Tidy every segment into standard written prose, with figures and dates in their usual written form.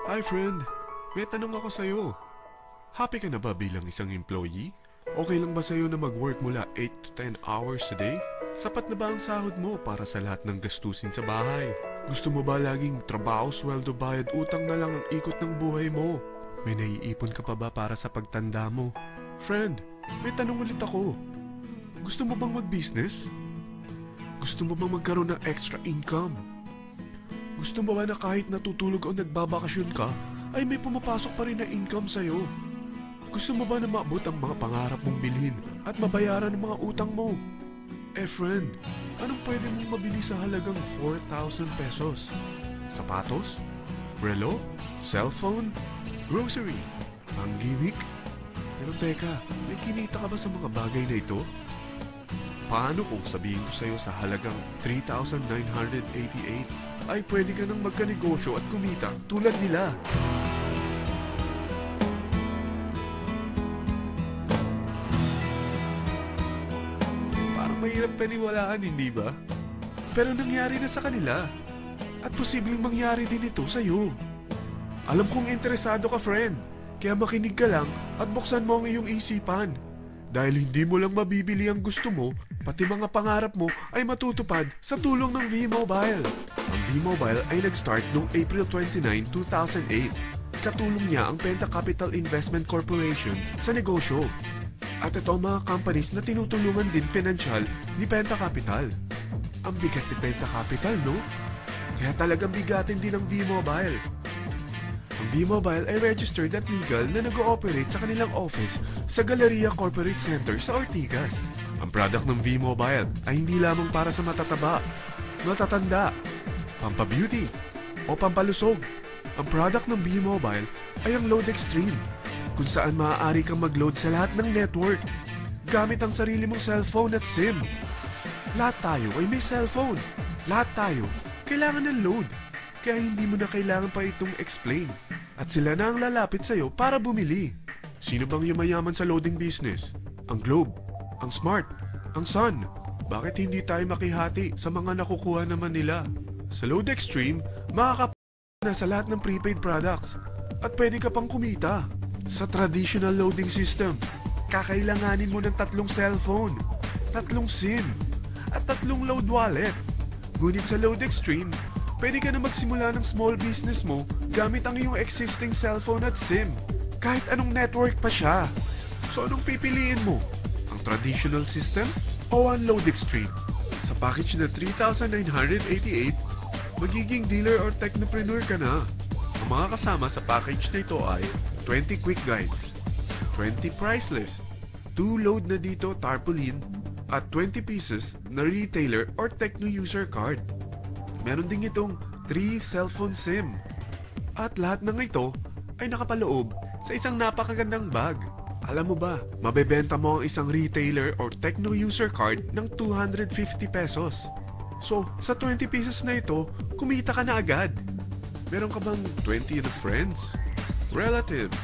Hi friend, may tanong ako sa'yo. Happy ka na ba bilang isang employee? Okay lang ba sa'yo na mag-work mula 8 to 10 hours a day? Sapat na ba ang sahod mo para sa lahat ng gastusin sa bahay? Gusto mo ba laging trabaho, sweldo, bayad, utang na lang ang ikot ng buhay mo? May naiipon ka pa ba para sa pagtanda mo? Friend, may tanong ulit ako. Gusto mo bang mag-business? Gusto mo bang magkaroon ng extra income? Gusto mo ba na kahit natutulog o nagbabakasyon ka, ay may pumapasok pa rin na income sa'yo? Gusto mo ba na maabot ang mga pangarap mong bilhin at mabayaran ang mga utang mo? Friend, anong pwede mong mabili sa halagang 4,000 pesos? Sapatos? Relo? Cellphone? Grocery? Ang gimmick? Pero teka, may kinita ka ba sa mga bagay na ito? Paano kung sabihin ko sa'yo sa halagang 3,988 ay pwede ka nang magkanegosyo at kumita tulad nila? Parang mahirap paniwalaan, hindi ba? Pero nangyari na sa kanila. At posibleng mangyari din ito sa'yo. Alam kong interesado ka, friend. Kaya makinig ka lang at buksan mo ang iyong isipan. Dahil hindi mo lang mabibili ang gusto mo, pati mga pangarap mo ay matutupad sa tulong ng V-Mobile. Ang V-Mobile ay nag-start noong April 29, 2008. Katulong niya ang Penta Capital Investment Corporation sa negosyo. At ito ang mga companies na tinutulungan din financial ni Penta Capital. Ang bigat ni Penta Capital, no? Kaya talagang bigatin din ang V-Mobile. Ang V-Mobile ay registered at legal na nag-ooperate sa kanilang office sa Galleria Corporate Center sa Ortigas. Ang product ng V-Mobile ay hindi lamang para sa matataba, matatanda, pampabeauty, o pampalusog. Ang product ng V-Mobile ay ang Load Extreme, kung saan maaari kang mag-load sa lahat ng network gamit ang sarili mong cellphone at SIM. Lahat tayo ay may cellphone. Lahat tayo kailangan ng load. Kaya hindi mo na kailangan pa itong explain. At sila na ang lalapit sa'yo para bumili. Sino bang yumayaman sa loading business? Ang Globe, ang Smart, ang Sun. Bakit hindi tayo makihati sa mga nakukuha naman nila? Sa Load Extreme, makakap na sa lahat ng prepaid products. At pwede ka pang kumita. Sa traditional loading system, kakailanganin mo ng 3 cellphone, 3 SIM, at 3 load wallet. Ngunit sa Load Extreme, pwede ka na magsimula ng small business mo gamit ang iyong existing cellphone at SIM. Kahit anong network pa siya. So anong pipiliin mo? Ang traditional system o ang Load Extreme? Sa package na 3,988, magiging dealer or technopreneur ka na. Ang mga kasama sa package na ito ay 20 quick guides, 20 price list, 2 load na dito tarpaulin, at 20 pieces na retailer or techno user card. Meron din itong 3 cellphone SIM. At lahat ng ito ay nakapaloob sa isang napakagandang bag. Alam mo ba, mabebenta mo ang isang retailer or techno user card ng 250 pesos. So, sa 20 pieces na ito, kumita ka na agad. Meron ka bang 20 na friends, relatives,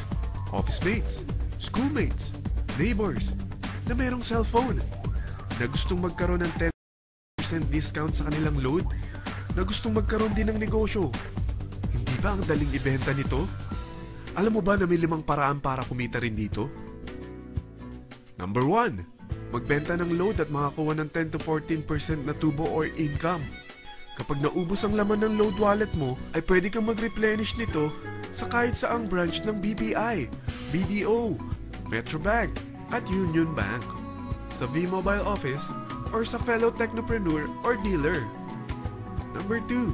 office mates, schoolmates, neighbors na merong cellphone na gustong magkaroon ng 10% discount sa kanilang load? Na gustong magkaroon din ng negosyo? Hindi ba ang daling ibenta nito? Alam mo ba na may 5 paraan para kumita rin dito? Number 1, magbenta ng load at makakuha ng 10 to 14% na tubo or income. Kapag naubos ang laman ng load wallet mo, ay pwede kang mag-replenish nito sa kahit saang branch ng BPI, BDO, Metrobank, at Union Bank, sa V-Mobile office, or sa fellow technopreneur or dealer. Number 2,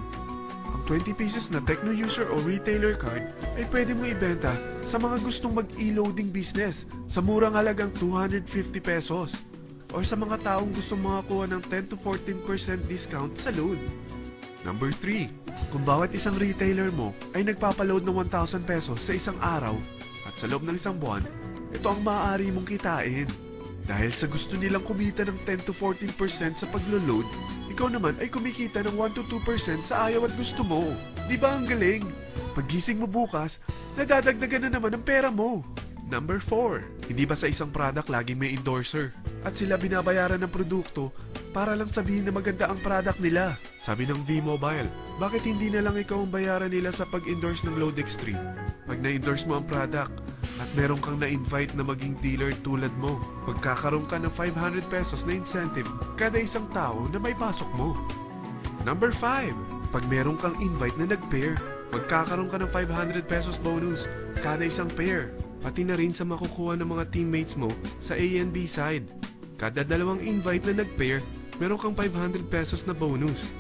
ang 20 pieces na techno user o retailer card ay pwede mo ibenta sa mga gustong mag-e-loading business sa murang halagang 250 pesos or sa mga taong gustong makakuha ng 10 to 14% discount sa load. Number 3, kung bawat isang retailer mo ay nagpapaload ng 1,000 pesos sa isang araw at sa loob ng isang buwan, ito ang maaari mong kitain. Dahil sa gusto nilang kumita ng 10 to 14% sa paglo-load, ikaw naman ay kumikita ng 1 to 2% sa ayaw at gusto mo. Di ba ang galing? Paggising mo bukas, nadadagdagan na naman ang pera mo. Number 4, hindi ba sa isang product laging may endorser? At sila binabayaran ng produkto para lang sabihin na maganda ang product nila. Sabi ng V-Mobile, bakit hindi na lang ikaw ang bayaran nila sa pag-endorse ng Lodextreme? Pag na-endorse mo ang product at meron kang na-invite na maging dealer tulad mo, magkakaroon ka ng 500 pesos na incentive kada isang tao na may pasok mo. Number 5, pag meron kang invite na nag-pair, magkakaroon ka ng 500 pesos bonus kada isang pair, pati na rin sa makukuha ng mga teammates mo sa A and B side. Kada dalawang invite na nag-pair, meron kang 500 pesos na bonus.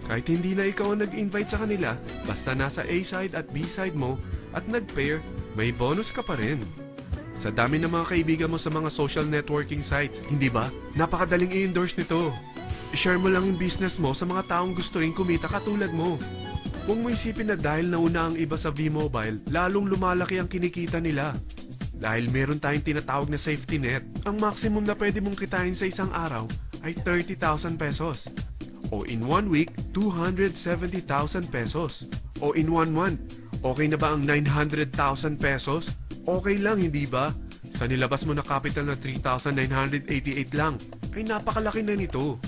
Kahit hindi na ikaw ang nag-invite sa kanila, basta nasa A side at B side mo at nag-pair, may bonus ka pa rin. Sa dami ng mga kaibigan mo sa mga social networking sites, hindi ba? Napakadaling i-endorse nito. I-share mo lang yung business mo sa mga taong gusto rin kumita katulad mo. Huwag mo isipin na dahil nauna ang iba sa V-Mobile, lalong lumalaki ang kinikita nila. Dahil meron tayong tinatawag na safety net, ang maximum na pwede mong kitain sa isang araw ay 30,000 pesos. O in 1 week, 270,000 pesos. O in 1 month, okay na ba ang 900,000 pesos? Okay lang, hindi ba? Sa nilabas mo na capital na 3,988 lang, ay napakalaki na nito.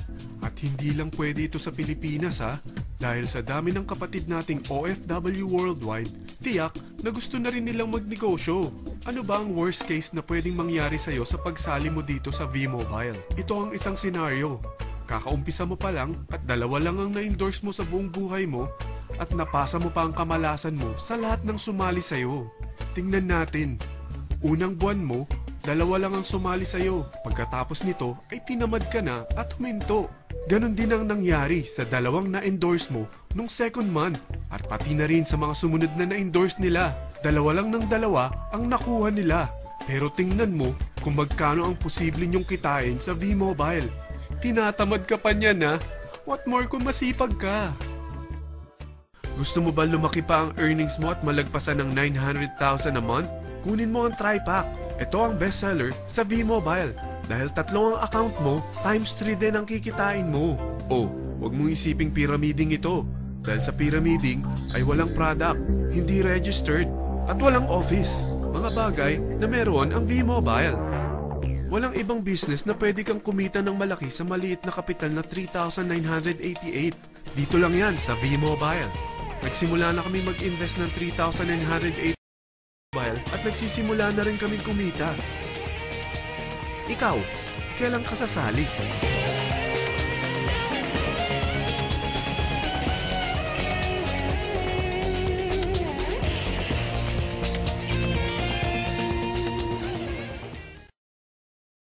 At hindi lang pwede ito sa Pilipinas ha, dahil sa dami ng kapatid nating OFW worldwide, tiyak na gusto na rin nilang magnegosyo. Ano ba ang worst case na pwedeng mangyari sa'yo sa pagsali mo dito sa V-Mobile? Ito ang isang senaryo. Kakaumpisa mo pa lang at dalawa lang ang na-endorse mo sa buong buhay mo at napasa mo pa ang kamalasan mo sa lahat ng sumali sa'yo. Tingnan natin. Unang buwan mo, dalawa lang ang sumali sa'yo. Pagkatapos nito ay tinamad ka na at huminto. Ganon din ang nangyari sa dalawang na-endorse mo nung second month at pati na rin sa mga sumunod na na-endorse nila. Dalawa lang ng dalawa ang nakuha nila. Pero tingnan mo kung magkano ang posible nyong kitain sa V-Mobile. Tinatamad ka pa niyan ha? What more kung masipag ka? Gusto mo ba lumaki pa ang earnings mo at malagpasan ng 900,000 a month? Kunin mo ang TriPack. Ito ang bestseller sa V-Mobile. Dahil 3 ang account mo, times 3 din ang kikitain mo. O, huwag mong isiping pyramiding ito. Dahil sa pyramiding ay walang product, hindi registered, at walang office. Mga bagay na meron ang V-Mobile. Walang ibang business na pwede kang kumita ng malaki sa maliit na kapital na 3,988. Dito lang yan sa V-Mobile. Nagsimula na kami mag-invest ng 3,988 at nagsisimula na rin kami kumita. Ikaw, kailan ka sasali?